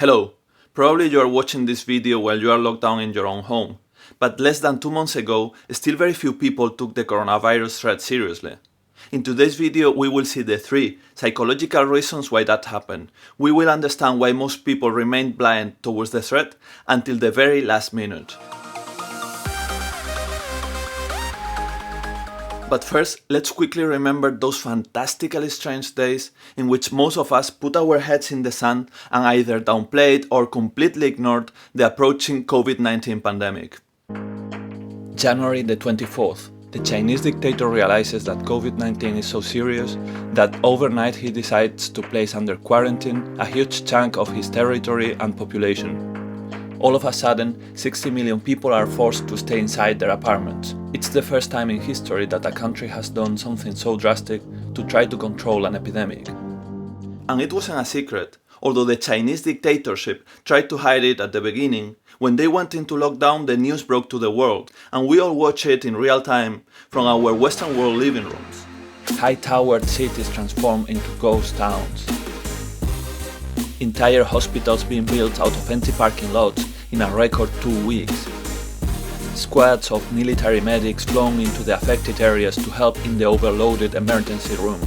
Hello, probably you are watching this video while you are locked down in your own home, but less than 2 months ago, still very few people took the coronavirus threat seriously. In today's video, we will see the 3 psychological reasons why that happened. We will understand why most people remained blind towards the threat until the very last minute. But first, let's quickly remember those fantastically strange days in which most of us put our heads in the sand and either downplayed or completely ignored the approaching COVID-19 pandemic. January the 24th, the Chinese dictator realizes that COVID-19 is so serious that overnight he decides to place under quarantine a huge chunk of his territory and population. All of a sudden, 60 million people are forced to stay inside their apartments. It's the first time in history that a country has done something so drastic to try to control an epidemic. And it wasn't a secret, although the Chinese dictatorship tried to hide it at the beginning. When they went into lockdown, the news broke to the world, and we all watch it in real time from our Western world living rooms. High-towered cities transform into ghost towns. Entire hospitals being built out of empty parking lots in a record 2 weeks. Squads of military medics flown into the affected areas to help in the overloaded emergency rooms.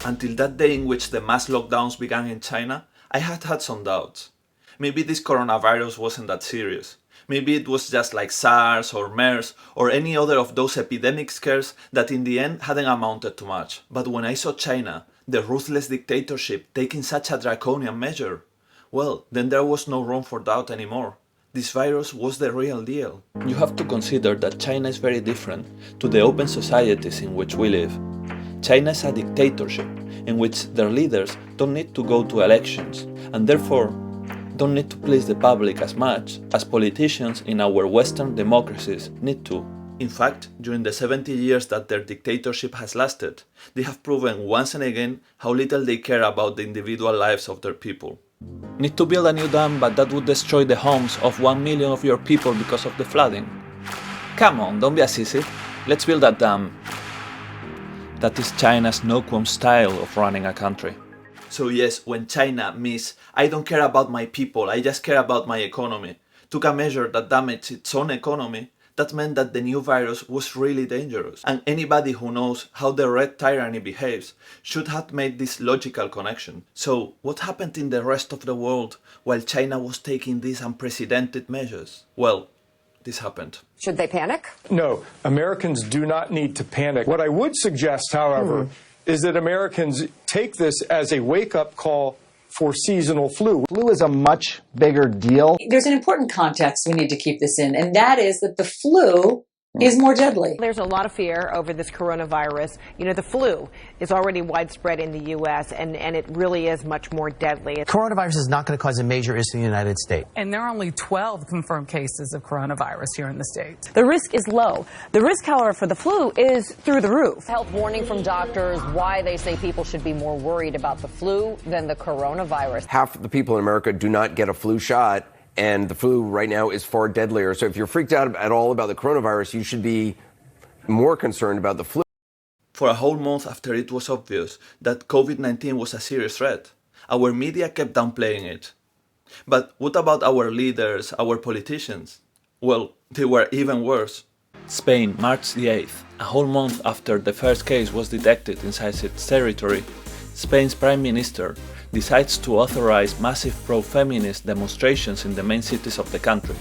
Until that day in which the mass lockdowns began in China, I had some doubts. Maybe this coronavirus wasn't that serious. Maybe it was just like SARS or MERS or any other of those epidemic scares that in the end hadn't amounted to much. But when I saw China, the ruthless dictatorship, taking such a draconian measure, well, then there was no room for doubt anymore. This virus was the real deal. You have to consider that China is very different to the open societies in which we live. China is a dictatorship in which their leaders don't need to go to elections and therefore don't need to please the public as much as politicians in our Western democracies need to. In fact, during the 70 years that their dictatorship has lasted, they have proven once and again how little they care about the individual lives of their people. Need to build a new dam, but that would destroy the homes of 1 million of your people because of the flooding. Come on, don't be a sissy. Let's build that dam. That is China's no-qualms style of running a country. So yes, when China means "I don't care about my people, I just care about my economy," took a measure that damaged its own economy, that meant that the new virus was really dangerous. And anybody who knows how the red tyranny behaves should have made this logical connection. So what happened in the rest of the world while China was taking these unprecedented measures? Well, this happened. Should they panic? No, Americans do not need to panic. What I would suggest, however, is that Americans take this as a wake-up call for seasonal flu. Flu is a much bigger deal. There's an important context we need to keep this in, and that is that the flu is more deadly. There's a lot of fear over this coronavirus. You know, the flu is already widespread in the U.S., and it really is much more deadly. Coronavirus is not going to cause a major issue in the United States. And there are only 12 confirmed cases of coronavirus here in the States. The risk is low. The risk, however, for the flu is through the roof. Health warning from doctors why they say people should be more worried about the flu than the coronavirus. Half the people in America do not get a flu shot, and the flu right now is far deadlier. So if you're freaked out at all about the coronavirus, you should be more concerned about the flu. For a whole month after it was obvious that COVID-19 was a serious threat, our media kept downplaying it. But what about our leaders, our politicians? Well, they were even worse. Spain, March the 8th, a whole month after the first case was detected inside its territory, Spain's Prime Minister decides to authorize massive pro-feminist demonstrations in the main cities of the country.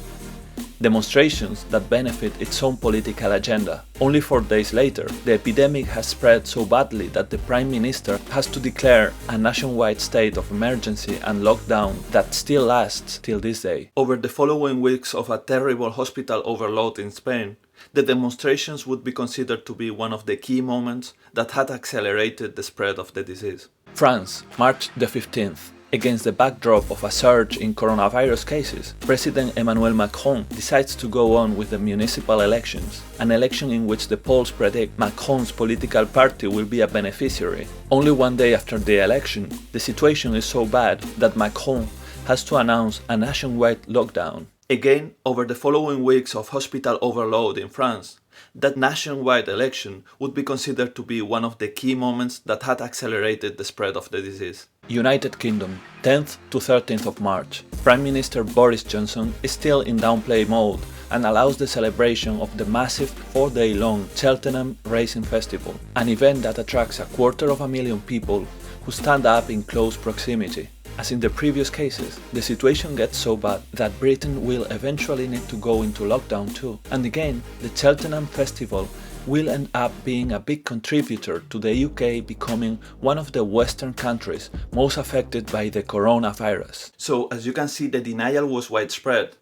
Demonstrations that benefit its own political agenda. Only 4 days later, the epidemic has spread so badly that the Prime Minister has to declare a nationwide state of emergency and lockdown that still lasts till this day. Over the following weeks of a terrible hospital overload in Spain, the demonstrations would be considered to be one of the key moments that had accelerated the spread of the disease. France, March the 15th. Against the backdrop of a surge in coronavirus cases, President Emmanuel Macron decides to go on with the municipal elections, an election in which the polls predict Macron's political party will be a beneficiary. Only one day after the election, the situation is so bad that Macron has to announce a nationwide lockdown. Again, over the following weeks of hospital overload in France, that nationwide election would be considered to be one of the key moments that had accelerated the spread of the disease. United Kingdom, 10th to 13th of March. Prime Minister Boris Johnson is still in downplay mode and allows the celebration of the massive 4-day-long Cheltenham Racing Festival, an event that attracts 250,000 people who stand up in close proximity. As in the previous cases, the situation gets so bad that Britain will eventually need to go into lockdown too. And again, the Cheltenham Festival will end up being a big contributor to the UK becoming one of the Western countries most affected by the coronavirus. So as you can see, the denial was widespread.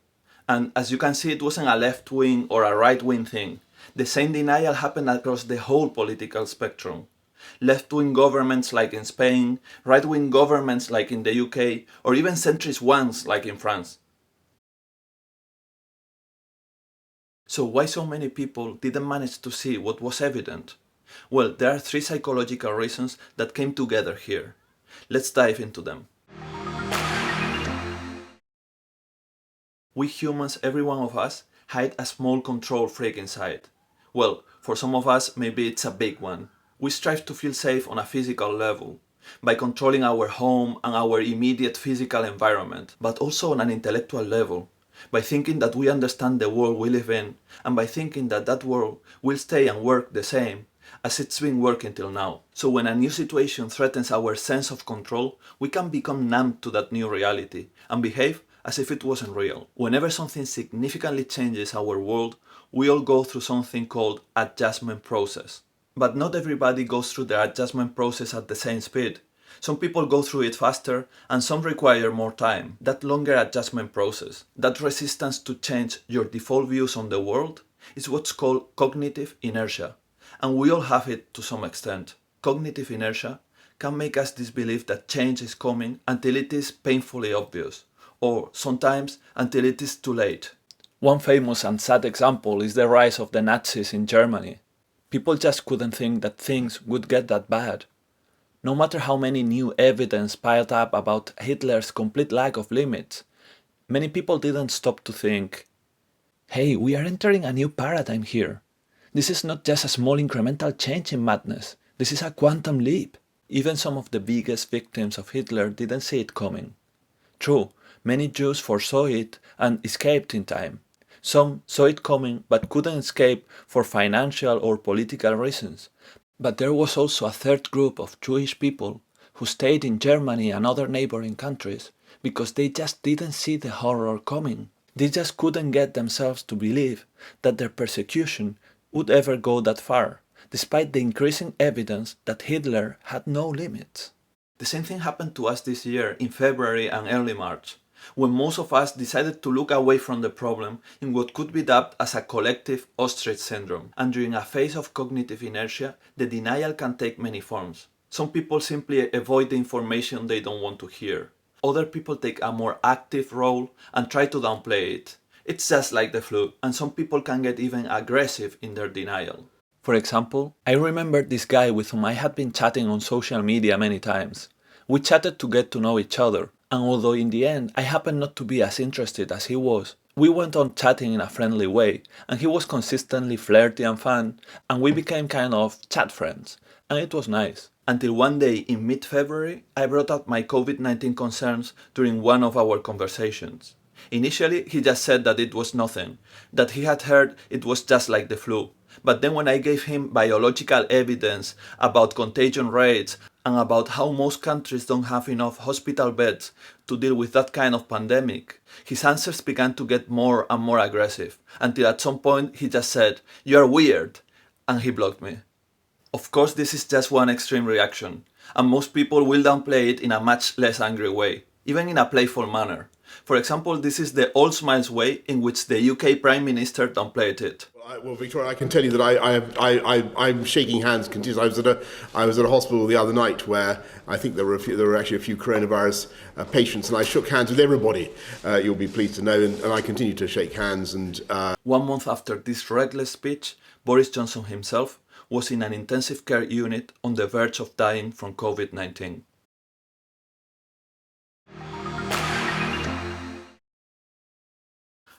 And as you can see, it wasn't a left-wing or a right-wing thing. The same denial happened across the whole political spectrum. Left-wing governments like in Spain, right-wing governments like in the UK, or even centrist ones like in France. So why so many people didn't manage to see what was evident? Well, there are 3 psychological reasons that came together here. Let's dive into them. We humans, every one of us, hide a small control freak inside. Well, for some of us, maybe it's a big one. We strive to feel safe on a physical level, by controlling our home and our immediate physical environment, but also on an intellectual level, by thinking that we understand the world we live in, and by thinking that that world will stay and work the same as it's been working till now. So when a new situation threatens our sense of control, we can become numb to that new reality and behave as if it wasn't real. Whenever something significantly changes our world, we all go through something called adjustment process. But not everybody goes through the adjustment process at the same speed. Some people go through it faster and some require more time. That longer adjustment process, that resistance to change your default views on the world, is what's called cognitive inertia. And we all have it to some extent. Cognitive inertia can make us disbelieve that change is coming until it is painfully obvious, or sometimes until it is too late. One famous and sad example is the rise of the Nazis in Germany. People just couldn't think that things would get that bad. No matter how many new evidence piled up about Hitler's complete lack of limits, many people didn't stop to think, hey, we are entering a new paradigm here. This is not just a small incremental change in madness, this is a quantum leap. Even some of the biggest victims of Hitler didn't see it coming. True, many Jews foresaw it and escaped in time. Some saw it coming but couldn't escape for financial or political reasons. But there was also a third group of Jewish people who stayed in Germany and other neighboring countries because they just didn't see the horror coming. They just couldn't get themselves to believe that their persecution would ever go that far, despite the increasing evidence that Hitler had no limits. The same thing happened to us this year in February and early March, when most of us decided to look away from the problem in what could be dubbed as a collective ostrich syndrome. And during a phase of cognitive inertia, the denial can take many forms. Some people simply avoid the information they don't want to hear. Other people take a more active role and try to downplay it. It's just like the flu, and some people can get even aggressive in their denial. For example, I remember this guy with whom I had been chatting on social media many times. We chatted to get to know each other, and although in the end I happened not to be as interested as he was, we went on chatting in a friendly way, and he was consistently flirty and fun, and we became kind of chat friends, and it was nice. Until one day in mid-February, I brought up my COVID-19 concerns during one of our conversations. Initially, he just said that it was nothing, that he had heard it was just like the flu. But then when I gave him biological evidence about contagion rates and about how most countries don't have enough hospital beds to deal with that kind of pandemic, his answers began to get more and more aggressive, until at some point he just said, "You're weird," and he blocked me. Of course, this is just one extreme reaction, and most people will downplay it in a much less angry way, even in a playful manner. For example, this is the all smiles way in which the UK Prime Minister downplayed it. Well, Victoria, I can tell you that I'm shaking hands continuously. I was at a hospital the other night where I think there were actually a few coronavirus patients, and I shook hands with everybody. You'll be pleased to know, and I continue to shake hands. And 1 month after this reckless speech, Boris Johnson himself was in an intensive care unit on the verge of dying from COVID-19.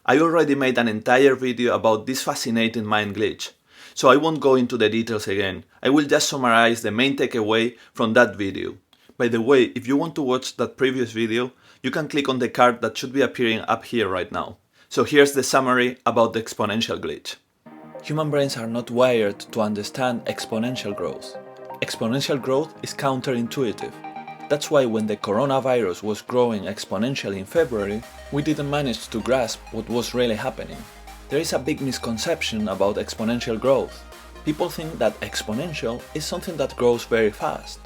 I already made an entire video about this fascinating mind glitch, so I won't go into the details again. I will just summarize the main takeaway from that video. By the way, if you want to watch that previous video, you can click on the card that should be appearing up here right now. So here's the summary about the exponential glitch. Human brains are not wired to understand exponential growth. Exponential growth is counterintuitive. That's why when the coronavirus was growing exponentially in February, we didn't manage to grasp what was really happening. There is a big misconception about exponential growth. People think that exponential is something that grows very fast.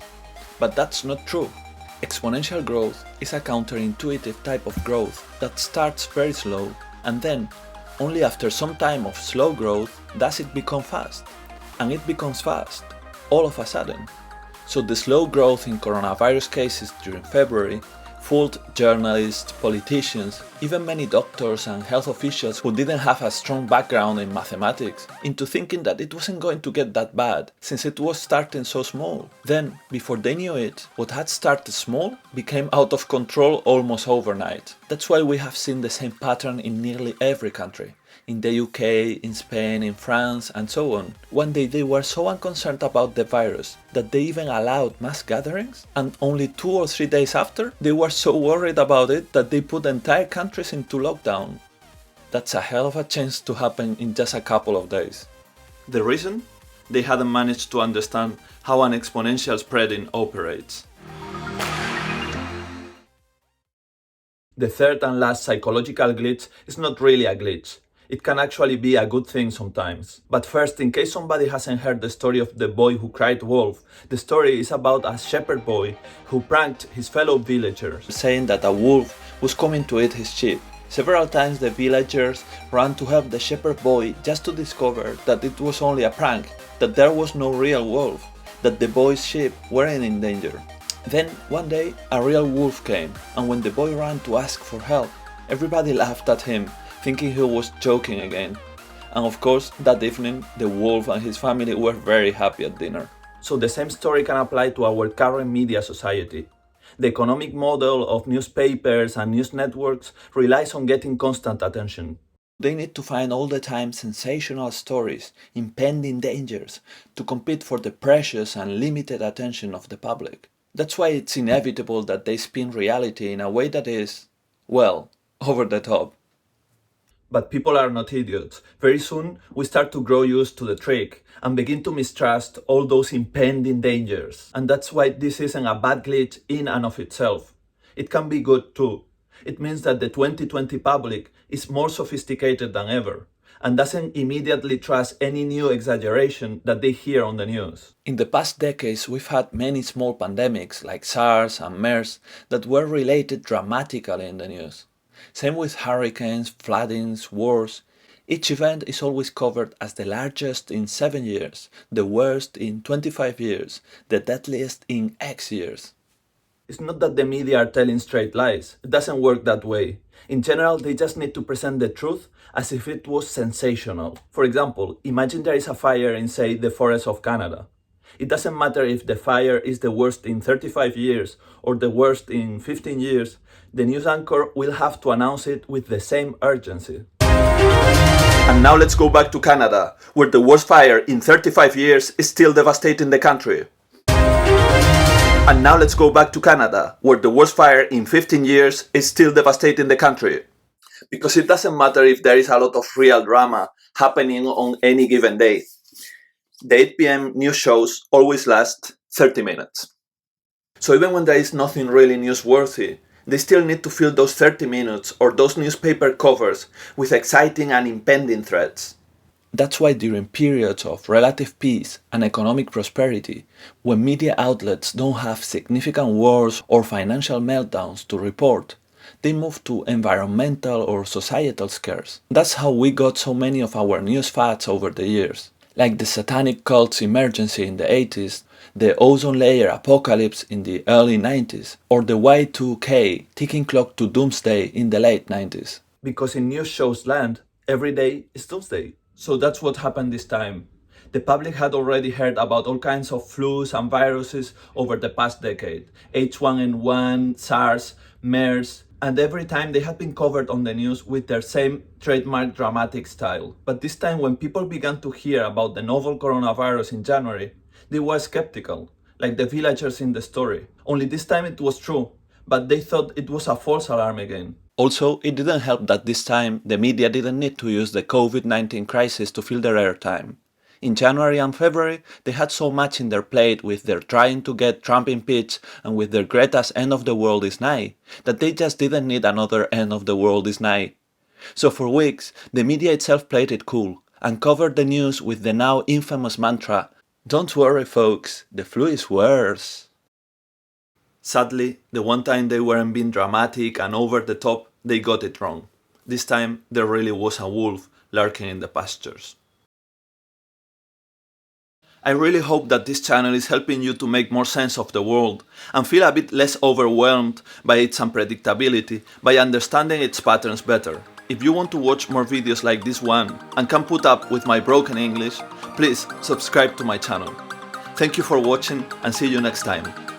But that's not true. Exponential growth is a counterintuitive type of growth that starts very slow and then, only after some time of slow growth, does it become fast. And it becomes fast, all of a sudden. So the slow growth in coronavirus cases during February fooled journalists, politicians, even many doctors and health officials who didn't have a strong background in mathematics into thinking that it wasn't going to get that bad, since it was starting so small. Then, before they knew it, what had started small became out of control almost overnight. That's why we have seen the same pattern in nearly every country. In the UK, in Spain, in France, and so on. One day they were so unconcerned about the virus that they even allowed mass gatherings, and only 2 or 3 days after, they were so worried about it that they put entire countries into lockdown. That's a hell of a change to happen in just a couple of days. The reason? They hadn't managed to understand how an exponential spreading operates. The third and last psychological glitch is not really a glitch. It can actually be a good thing sometimes. But first, in case somebody hasn't heard the story of the boy who cried wolf, the story is about a shepherd boy who pranked his fellow villagers, saying that a wolf was coming to eat his sheep. Several times the villagers ran to help the shepherd boy just to discover that it was only a prank, that there was no real wolf, that the boy's sheep weren't in danger. Then, one day, a real wolf came, and when the boy ran to ask for help, everybody laughed at him, thinking he was joking again. And of course, that evening, the wolf and his family were very happy at dinner. So the same story can apply to our current media society. The economic model of newspapers and news networks relies on getting constant attention. They need to find all the time sensational stories, impending dangers, to compete for the precious and limited attention of the public. That's why it's inevitable that they spin reality in a way that is, well, over the top. But people are not idiots. Very soon, we start to grow used to the trick and begin to mistrust all those impending dangers. And that's why this isn't a bad glitch in and of itself. It can be good too. It means that the 2020 public is more sophisticated than ever and doesn't immediately trust any new exaggeration that they hear on the news. In the past decades, we've had many small pandemics like SARS and MERS that were related dramatically in the news. Same with hurricanes, floodings, wars. Each event is always covered as the largest in 7 years, the worst in 25 years, the deadliest in X years. It's not that the media are telling straight lies. It doesn't work that way. In general, they just need to present the truth as if it was sensational. For example, imagine there is a fire in, say, the forests of Canada. It doesn't matter if the fire is the worst in 35 years or the worst in 15 years, the news anchor will have to announce it with the same urgency. And now let's go back to Canada, where the worst fire in 35 years is still devastating the country. And now let's go back to Canada, where the worst fire in 15 years is still devastating the country. Because it doesn't matter if there is a lot of real drama happening on any given day. The 8 p.m. news shows always last 30 minutes. So even when there is nothing really newsworthy, they still need to fill those 30 minutes or those newspaper covers with exciting and impending threats. That's why during periods of relative peace and economic prosperity, when media outlets don't have significant wars or financial meltdowns to report, they moved to environmental or societal scares. That's how we got so many of our news fads over the years, like the satanic cult's emergency in the 80s, the ozone layer apocalypse in the early 90s, or the Y2K ticking clock to doomsday in the late 90s. Because in news shows land, every day is doomsday. So that's what happened this time. The public had already heard about all kinds of flus and viruses over the past decade. H1N1, SARS, MERS, and every time they had been covered on the news with their same trademark dramatic style. But this time when people began to hear about the novel coronavirus in January, they were skeptical, like the villagers in the story. Only this time it was true, but they thought it was a false alarm again. Also, it didn't help that this time the media didn't need to use the COVID-19 crisis to fill their airtime. In January and February, they had so much in their plate with their trying to get Trump impeached and with their Greta's end of the world is nigh, that they just didn't need another end of the world is nigh. So for weeks, the media itself played it cool and covered the news with the now infamous mantra, "Don't worry folks, the flu is worse." Sadly, the one time they weren't being dramatic and over the top, they got it wrong. This time, there really was a wolf lurking in the pastures. I really hope that this channel is helping you to make more sense of the world and feel a bit less overwhelmed by its unpredictability by understanding its patterns better. If you want to watch more videos like this one and can put up with my broken English, please subscribe to my channel. Thank you for watching and see you next time.